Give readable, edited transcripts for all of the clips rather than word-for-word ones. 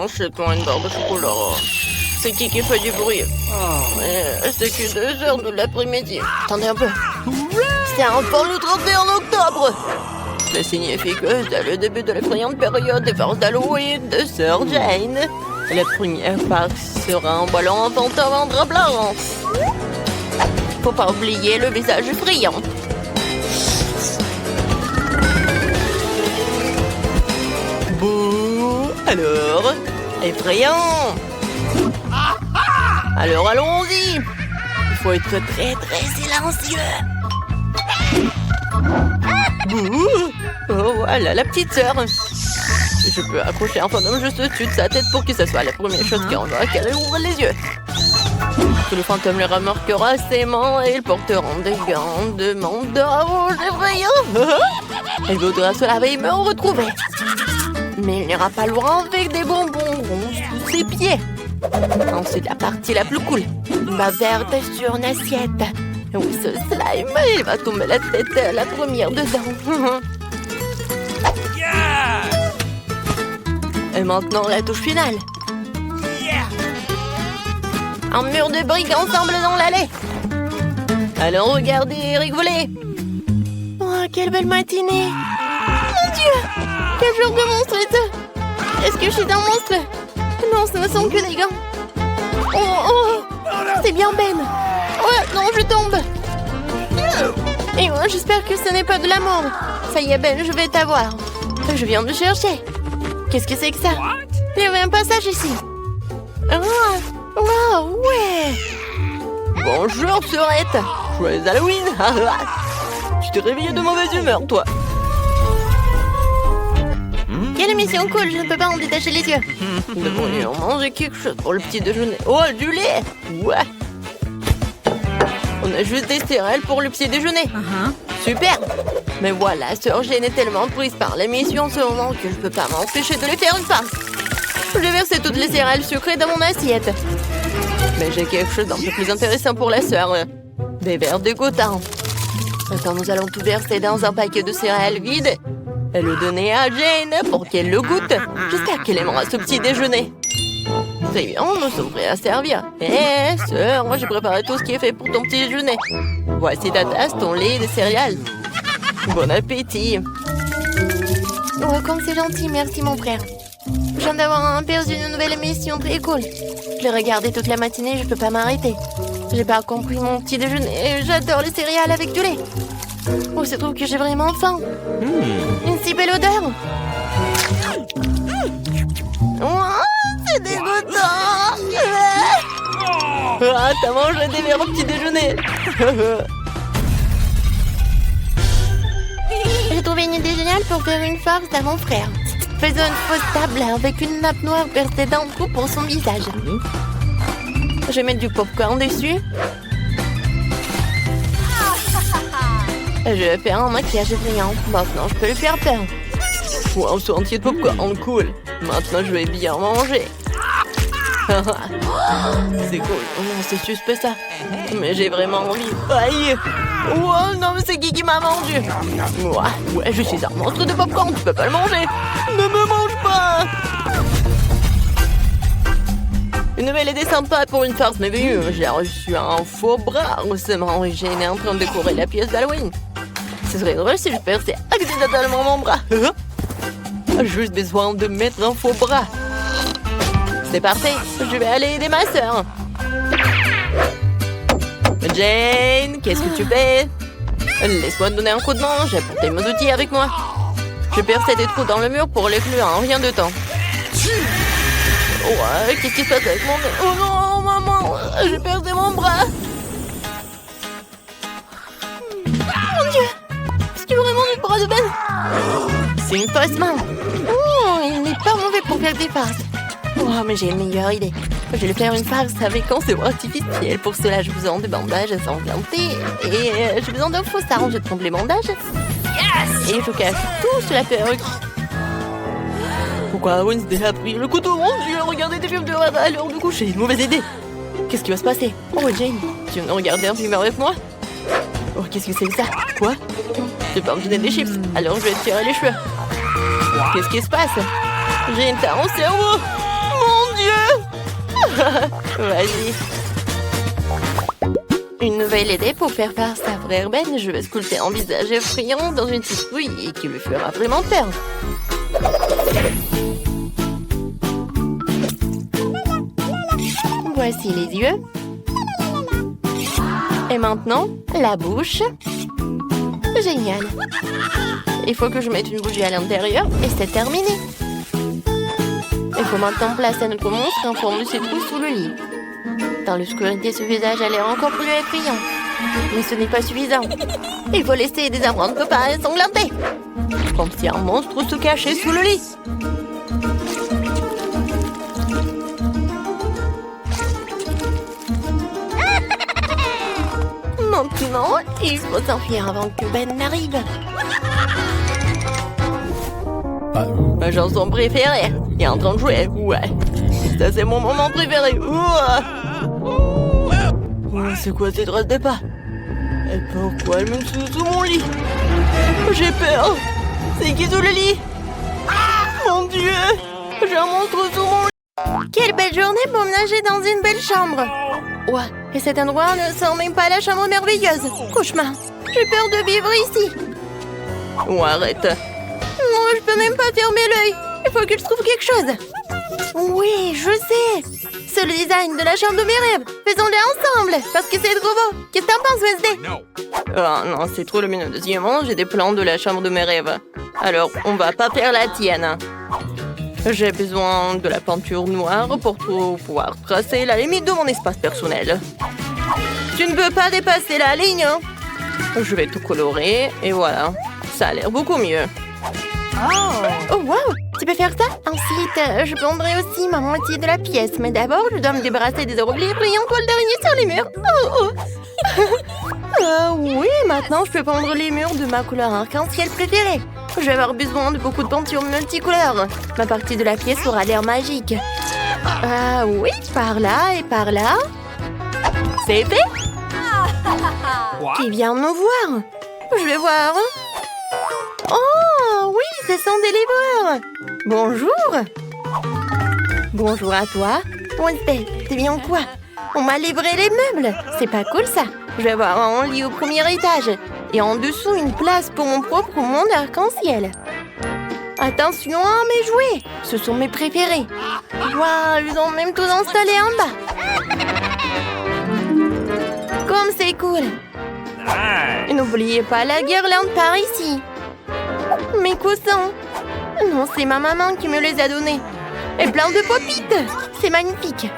achète-moi une barre de chocolat. C'est qui fait du bruit? C'est que 2 heures de l'après-midi. Attendez un peu. C'est enfin le 31 octobre. Cela signifie que c'est le début de l'effrayante période des farces d'Halloween de Sœur Jane. La première farce sera un ballon enfantin en drap blanc. Faut pas oublier le visage effrayant. Bouh! Alors, effrayant! Alors allons-y! Il faut être très silencieux! Bouh! Oh voilà la petite sœur! Je peux accrocher un fantôme juste au-dessus de sa tête pour que ce soit la première chose qu'on voit qu'elle ouvre les yeux. Que le fantôme le remarquera ses mains et ils porteront des gants de mandat rouge effrayant. Elle voudra se laver et me retrouver. Mais il n'ira pas loin avec des bonbons ronds sous ses pieds. Ensuite, la partie la plus cool. Ma verte sur une assiette. Oui, ce slime, il va tomber la tête la première dedans. Et maintenant, la touche finale. Un mur de briques ensemble dans l'allée. Allons regarder et rigoler. Oh, quelle belle matinée. Mon Dieu, quel genre de monstre est-ce? Est-ce que je suis un monstre? Non, ce ne sont que des gants. Oh, c'est bien Ben. Oh, non, je tombe. Et moi, j'espère que ce n'est pas de la mort. Ça y est, Ben, je vais t'avoir. Je viens de chercher. Qu'est-ce que c'est que ça? Il y avait un passage ici. Oh, ouais. Bonjour, Sœurette. Joyeux Halloween. Tu t'es réveillée de mauvaise humeur, toi. Quelle émission cool, je ne peux pas en détacher les yeux. Nous devrions manger quelque chose pour le petit déjeuner. Oh, du lait. Ouais. On a juste des céréales pour le petit déjeuner. Super. Mais voilà, Sœur Jane est tellement prise par l'émission en ce moment que je peux pas m'empêcher de lui faire une farce. Je vais verser toutes les céréales sucrées dans mon assiette. Mais j'ai quelque chose d'un peu plus intéressant pour la sœur. Des verres dégoûtants. Maintenant, nous allons tout verser dans un paquet de céréales vides et le donner à Jane pour qu'elle le goûte. J'espère qu'elle aimera ce petit déjeuner. C'est bien, nous sommes prêts à servir. Sœur, moi j'ai préparé tout ce qui est fait pour ton petit déjeuner. Voici ta tasse, ton lait et des céréales. Bon appétit. Oh, comme c'est gentil, merci mon frère. Je viens d'avoir un aperçu d'une nouvelle émission très cool. Je l'ai regardé toute la matinée, je peux pas m'arrêter. J'ai pas compris mon petit déjeuner. J'adore les céréales avec du lait. Oh, c'est trop que j'ai vraiment faim. Une si belle odeur. Oh, c'est dégoûtant. Ah, t'as mangé des verres au petit déjeuner. J'ai trouvé une idée géniale pour faire une farce à mon frère. Faisons une fausse table avec une nappe noire versée d'un trou pour son visage. Je vais mettre du popcorn dessus. Je vais faire un maquillage effrayant. Maintenant, je peux lui faire peur. Wow, ce entier de popcorn, cool. Maintenant, je vais bien manger. C'est cool. Oh non, c'est suspect ça. Mais j'ai vraiment envie. Aïe. Oh non, mais c'est qui m'a mordu? Ouais, je suis un monstre de popcorn, tu peux pas le manger. Ne me mange pas. Une nouvelle idée sympa pour une farce merveilleuse. J'ai reçu un faux bras récemment et Jane est en train de décorer la pièce d'Halloween. Ce serait drôle si je perçais accidentellement mon bras. J'ai juste besoin de mettre un faux bras. C'est parfait, je vais aller aider ma sœur. Jane, qu'est-ce que tu fais? Laisse-moi te donner un coup de main, j'ai apporté mes outils avec moi. Je perçais des trous dans le mur pour les clous en rien de temps. Ouais, qu'est-ce qui se passe avec mon nez? Oh non, maman, j'ai perdu mon bras. Mon Dieu, est-ce que vraiment le bras de Ben? C'est une fausse main. Oh, il n'est pas mauvais pour faire des farces. Oh, mais j'ai une meilleure idée. Je vais faire une farce avec un sébum artificiel. Pour cela, j'ai besoin de bandages ensanglantés. Et j'ai besoin d'un faux sarge de trompe les bandages. Yes! Et je cache tout sur la perruque. Pourquoi Wednesday a pris le couteau? Mon Dieu, regardez des films de rêve à l'heure du coucher. Mauvaise idée. Qu'est-ce qui va se passer? Oh, Jane, tu viens de regarder un film avec moi? Oh, qu'est-ce que c'est que ça? Quoi? Je peux me donner des chips. Alors je vais te tirer les cheveux. Qu'est-ce qui se passe? Jane, t'as un cerveau? Vas-y. Une nouvelle idée pour faire faire sa frère Ben. Je vais sculpter un visage effrayant dans une citrouille qui lui fera vraiment peur. Voici les yeux. Et maintenant, la bouche. Génial. Il faut que je mette une bougie à l'intérieur et c'est terminé. Il faut maintenant placer notre monstre en forme de citrouille sous le lit. Dans l'obscurité, ce visage a l'air encore plus effrayant. Mais ce n'est pas suffisant. Il faut laisser des empreintes pas ensanglantées. Comme si un monstre se cachait sous le lit. Maintenant, il faut s'enfuir avant que Ben n'arrive. Ma chanson préférée. Il est en train de jouer. Ouais. Ça, c'est mon moment préféré. C'est quoi cette drôle de pas? Et pourquoi elle me sous mon lit? J'ai peur. C'est qui sous le lit? Mon Dieu. J'ai un monstre sous mon lit. Quelle belle journée pour me nager dans une belle chambre. Ouais. Et cet endroit ne sent même pas la chambre merveilleuse. Cauchemar. J'ai peur de vivre ici. Oh, arrête. Non, je peux même pas fermer l'œil. Il faut que je trouve quelque chose. Oui, je sais. C'est le design de la chambre de mes rêves. Faisons-le ensemble, parce que c'est trop beau. Qu'est-ce que t'en penses, Wednesday? Oh non, c'est trop lumineux. Deuxièmement, j'ai des plans de la chambre de mes rêves. Alors, on va pas faire la tienne. J'ai besoin de la peinture noire pour pouvoir tracer la limite de mon espace personnel. Tu ne peux pas dépasser la ligne. Je vais tout colorer et voilà. Ça a l'air beaucoup mieux. Oh wow, tu peux faire ça? Ensuite, je peindrai aussi ma moitié de la pièce. Mais d'abord, je dois me débarrasser des orblis brillants toiles d'araignée sur les murs. Oui, maintenant je peux peindre les murs de ma couleur arc-en-ciel préférée. Je vais avoir besoin de beaucoup de peinture multicolore. Ma partie de la pièce aura l'air magique. Oui, par là et par là. C'est fait? Qui vient me voir? Je vais voir. Oh, oui, ce sont des livreurs. Bonjour. Bonjour à toi. Wednesday, t'es bien quoi? On m'a livré les meubles. C'est pas cool, ça. Je vais avoir un lit au premier étage. Et en dessous, une place pour mon propre monde arc-en-ciel. Attention à mes jouets. Ce sont mes préférés. Waouh, ils ont même tout installé en bas. Comme c'est cool. Et n'oubliez pas la guirlande par ici. Mes coussins. Non, c'est ma maman qui me les a donnés. Et plein de pop-it. C'est magnifique.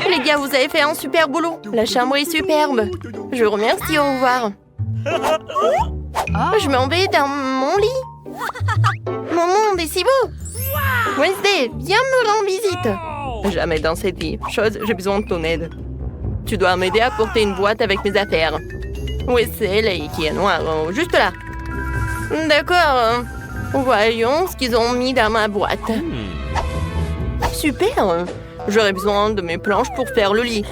Les gars, vous avez fait un super boulot. La chambre est superbe. Je vous remercie, au revoir. Je m'en vais dans mon lit. Mon monde est si beau. Wednesday, viens me rendre visite. Jamais dans cette vie. Chose, j'ai besoin de ton aide. Tu dois m'aider à porter une boîte avec mes affaires. Oui, c'est là qui est noir, juste là. D'accord. Voyons ce qu'ils ont mis dans ma boîte. Super. J'aurai besoin de mes planches pour faire le lit.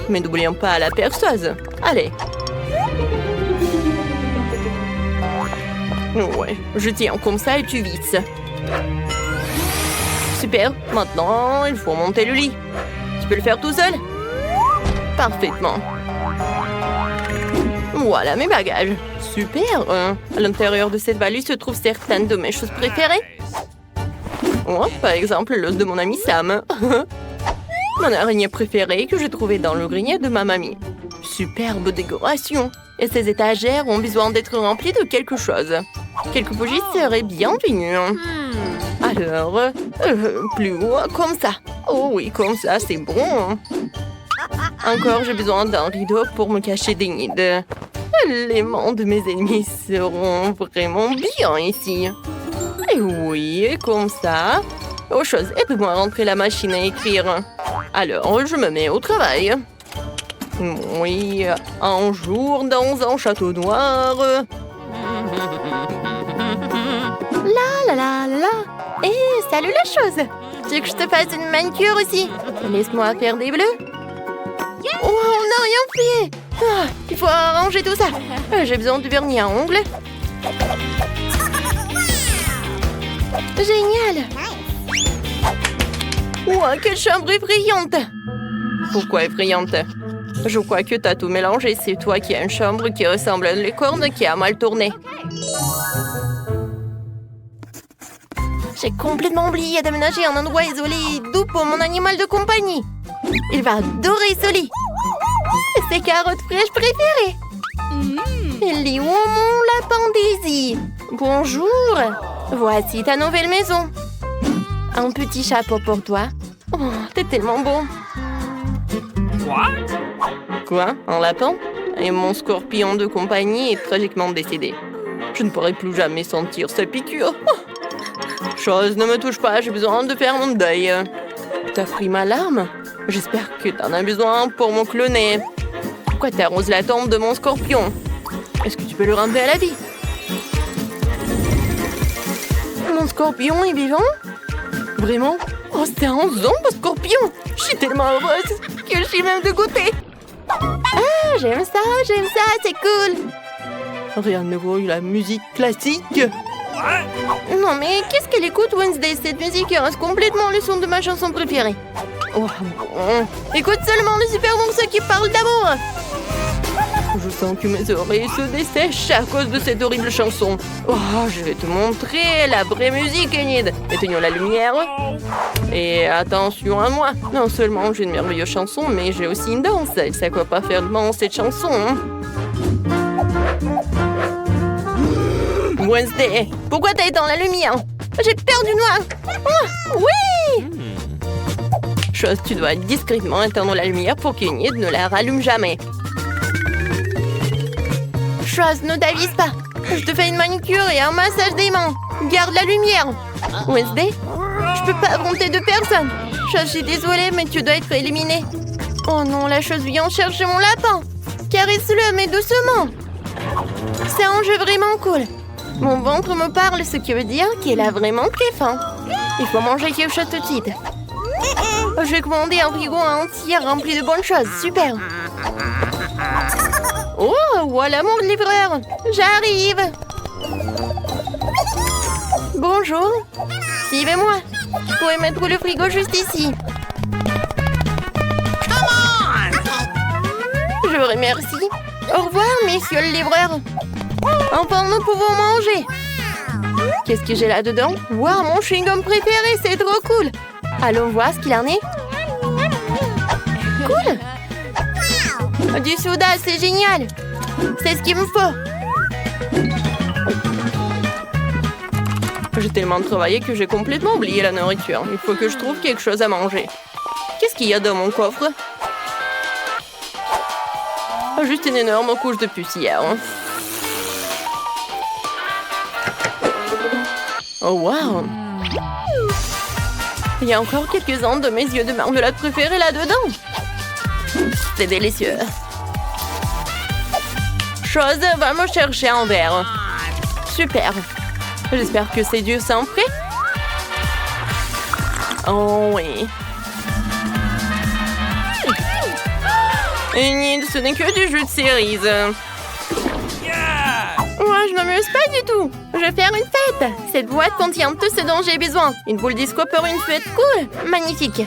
Mais n'oublions pas la perceuse. Allez. Ouais, je tiens comme ça et tu visses. Super. Maintenant, il faut monter le lit. Tu peux le faire tout seul? Parfaitement. Voilà mes bagages. Super. À l'intérieur de cette valise se trouvent certaines de mes choses préférées. Oh, par exemple, l'os de mon ami Sam. Mon araignée préférée que j'ai trouvée dans le grenier de ma mamie. Superbe décoration. Et ces étagères ont besoin d'être remplies de quelque chose. Quelques bougies seraient bienvenues. Alors, plus haut, comme ça. Oh oui, comme ça, c'est bon. Encore, j'ai besoin d'un rideau pour me cacher des nids. Les mains de mes ennemis seront vraiment bien ici. Et oui, comme ça. Autre chose, aide-moi à rentrer la machine à écrire. Alors, je me mets au travail. Oui, un jour dans un château noir. La la la la. Hé, salut la chose. Tu veux que je te fasse une manicure aussi? Laisse-moi faire des bleus. Oh, on n'a rien fait. Il faut arranger tout ça. J'ai besoin de vernis à ongles. Génial. Ouah, quelle chambre effrayante! Pourquoi effrayante? Je crois que t'as tout mélangé. C'est toi qui as une chambre qui ressemble à une licorne qui a mal tourné. J'ai complètement oublié d'aménager un endroit isolé et doux pour mon animal de compagnie. Il va adorer ce lit. Ses carottes fraîches préférées. Il est où mon lapin Daisy? Bonjour. Voici ta nouvelle maison. Un petit chapeau pour toi. Oh, t'es tellement beau. Quoi? Un lapin? Et mon scorpion de compagnie est tragiquement décédé. Je ne pourrai plus jamais sentir sa piqûre. Chose, ne me touche pas, j'ai besoin de faire mon deuil. T'as pris ma larme? J'espère que t'en as besoin pour mon cloner. Pourquoi t'arroses la tombe de mon scorpion? Est-ce que tu peux le ramener à la vie? Mon scorpion est vivant? Vraiment? Oh, c'est un zombie scorpion! Je suis tellement heureuse que je suis même dégoûtée. Ah, j'aime ça, c'est cool. Rien de nouveau, la musique classique. Non, mais qu'est-ce qu'elle écoute, Wednesday? Cette musique reste complètement le son de ma chanson préférée. Oh, bon. Écoute seulement le super morceau qui parle d'amour. Je sens que mes oreilles se dessèchent à cause de cette horrible chanson. Oh, je vais te montrer la vraie musique, Enid. Éteignons la lumière. Et attention à moi. Non seulement j'ai une merveilleuse chanson, mais j'ai aussi une danse. Et ça quoi pas faire de mal cette chanson, hein? Wednesday, pourquoi t'as éteint la lumière? J'ai peur du noir. Oh, oui! Chose, tu dois discrètement éteindre la lumière pour qu'Enid ne la rallume jamais. Chose, ne t'avise pas. Je te fais une manicure et un massage des mains. Garde la lumière. Wednesday, je peux pas affronter deux personnes. Chose, je suis désolée, mais tu dois être éliminée. Oh non, la chose vient chercher mon lapin. Caresse-le, mais doucement. C'est un jeu vraiment cool. Mon ventre me parle, ce qui veut dire qu'il a vraiment très faim. Il faut manger quelque chose tout de suite. Je vais commander un frigo entier rempli de bonnes choses. Super. Oh, voilà mon livreur. J'arrive. Bonjour. Suivez-moi. Je pourrais mettre le frigo juste ici. Je vous remercie. Au revoir, messieurs le livreur. Enfin, nous pouvons manger. Qu'est-ce que j'ai là-dedans? Waouh, mon chewing-gum préféré, c'est trop cool. Allons voir ce qu'il en est. Cool. Du soda, c'est génial. C'est ce qu'il me faut. J'ai tellement travaillé que j'ai complètement oublié la nourriture. Il faut que je trouve quelque chose à manger. Qu'est-ce qu'il y a dans mon coffre? Juste une énorme couche de poussière. Oh, wow! Il y a encore quelques-uns de mes yeux de marmelade préférés là-dedans. C'est délicieux. Chose, va me chercher un verre. Super. J'espère que ces dieux sont prêts. Oh oui. Enid, ce n'est que du jus de cerise. Moi, je ne m'amuse pas du tout. Je vais faire une fête. Cette boîte contient tout ce dont j'ai besoin. Une boule disco pour une fête cool. Magnifique.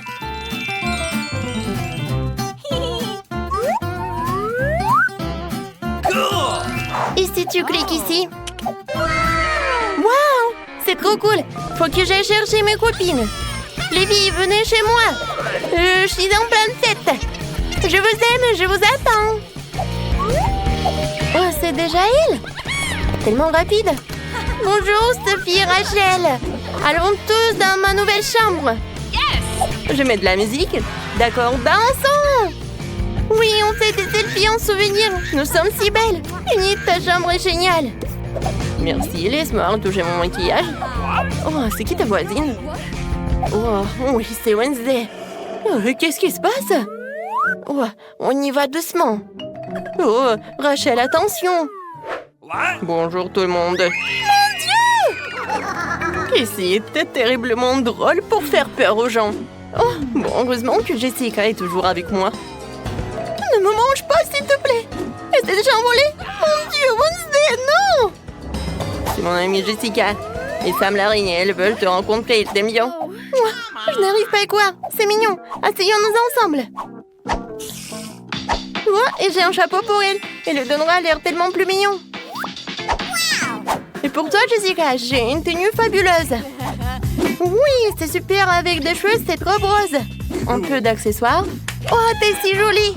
Et si tu cliques ici? Waouh! C'est trop cool. Faut que j'aille chercher mes copines. Les filles, venez chez moi. Je suis en pleine fête. Je vous aime, je vous attends. Oh, c'est déjà elle? Tellement rapide. Bonjour, Sophie et Rachel. Allons tous dans ma nouvelle chambre. Yes! Je mets de la musique. D'accord, dansons. Oui, on fait des selfies en souvenir. Nous sommes si belles. Enid, ta chambre est géniale. Merci, laisse-moi toucher mon maquillage. Oh, c'est qui ta voisine? Oh, oui, c'est Wednesday. Oh, qu'est-ce qui se passe? Oh, on y va doucement. Oh, Rachel, attention. Bonjour tout le monde. Mon Dieu! Ici était terriblement drôle pour faire peur aux gens. Oh, bon, heureusement que Jessica est toujours avec moi. Ne me mange pas, s'il te plaît. Elle s'est déjà envolée. Mon Dieu, Wednesday, non! C'est mon amie Jessica. Et Sam l'araignée, elles veulent te rencontrer, c'est mignon. Ouah, je n'arrive pas à croire, c'est mignon. Asseyons-nous ensemble. Ouah, et j'ai un chapeau pour elle. Et le Donora a l'air tellement plus mignon. Et pour toi, Jessica, j'ai une tenue fabuleuse. Oui, c'est super avec des cheveux, c'est trop rose. Un peu d'accessoires. Oh, t'es si jolie.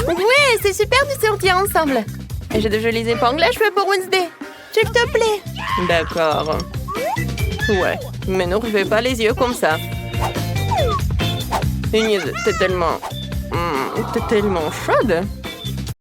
Ouais, c'est super de sortir ensemble. Et j'ai de jolies épingles à cheveux pour Wednesday. S'il te plaît. D'accord. Ouais, mais ne refais pas les yeux comme ça. Ingrid, t'es tellement chaude.